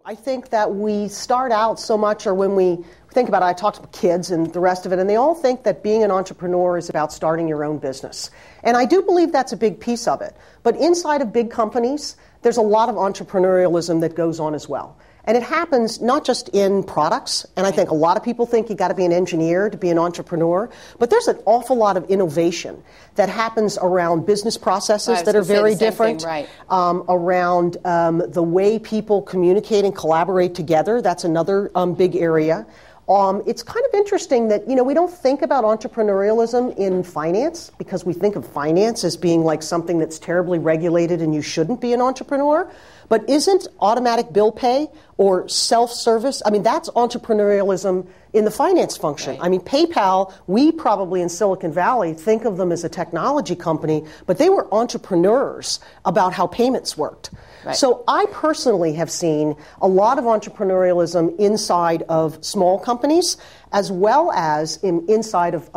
I think that we start out so much, or when we think about it, I talk to kids and the rest of it, and they all think that being an entrepreneur is about starting your own business. And I do believe that's a big piece of it. But inside of big companies, there's a lot of entrepreneurialism that goes on as well. And it happens not just in products, and I think a lot of people think you got to be an engineer to be an entrepreneur, but there's an awful lot of innovation that happens around business processes that are very different, around the way people communicate and collaborate together. That's another big area. It's kind of interesting that, we don't think about entrepreneurialism in finance because we think of finance as being like something that's terribly regulated and you shouldn't be an entrepreneur. But isn't automatic bill pay or self-service, that's entrepreneurialism in the finance function. Right. PayPal, we probably in Silicon Valley think of them as a technology company, but they were entrepreneurs about how payments worked. Right. So I personally have seen a lot of entrepreneurialism inside of small companies as well as inside of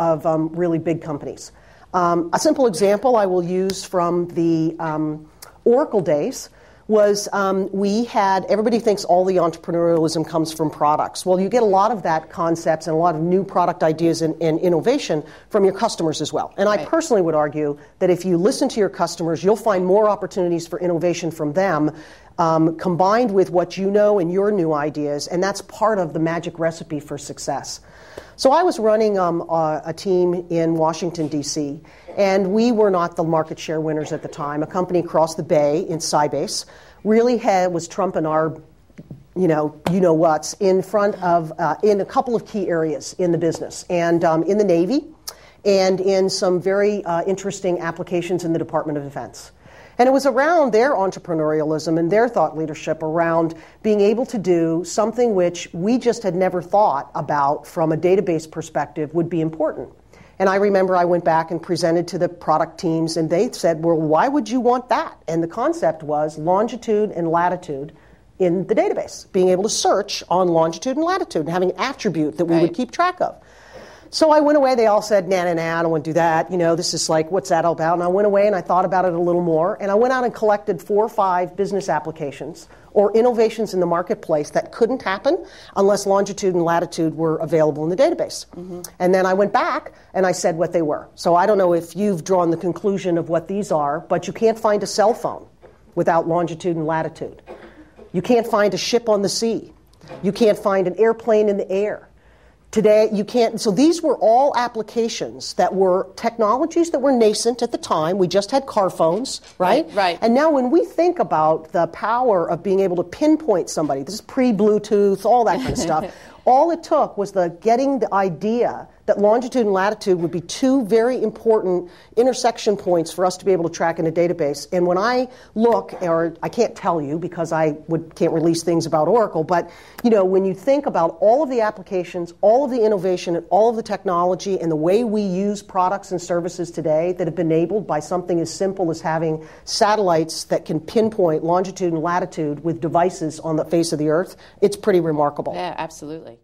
really big companies. A simple example I will use from the Oracle days was everybody thinks all the entrepreneurialism comes from products. Well, you get a lot of that concepts and a lot of new product ideas and innovation from your customers as well. And I personally would argue that if you listen to your customers, you'll find more opportunities for innovation from them combined with what you know and your new ideas, and that's part of the magic recipe for success. So I was running a team in Washington, D.C., and we were not the market share winners at the time. A company across the bay in Sybase really was trumping our, whats in front of, in a couple of key areas in the business, and in the Navy, and in some very interesting applications in the Department of Defense. And it was around their entrepreneurialism and their thought leadership around being able to do something which we just had never thought about from a database perspective would be important. And I remember I went back and presented to the product teams, and they said, well, why would you want that? And the concept was longitude and latitude in the database, being able to search on longitude and latitude and having an attribute that we would keep track of. So I went away. They all said, nah, I don't want to do that. This is like, what's that all about? And I went away and I thought about it a little more. And I went out and collected 4 or 5 business applications or innovations in the marketplace that couldn't happen unless longitude and latitude were available in the database. Mm-hmm. And then I went back and I said what they were. So I don't know if you've drawn the conclusion of what these are, but you can't find a cell phone without longitude and latitude. You can't find a ship on the sea. You can't find an airplane in the air. Today, you can't. So these were all applications that were technologies that were nascent at the time. We just had car phones, right? Right. And now when we think about the power of being able to pinpoint somebody, this is pre-Bluetooth, all that kind of stuff, all it took was getting the idea that longitude and latitude would be 2 very important intersection points for us to be able to track in a database. And when I look, or I can't tell you because I can't release things about Oracle, but when you think about all of the applications, all of the innovation, and all of the technology, and the way we use products and services today that have been enabled by something as simple as having satellites that can pinpoint longitude and latitude with devices on the face of the earth, it's pretty remarkable. Yeah, absolutely.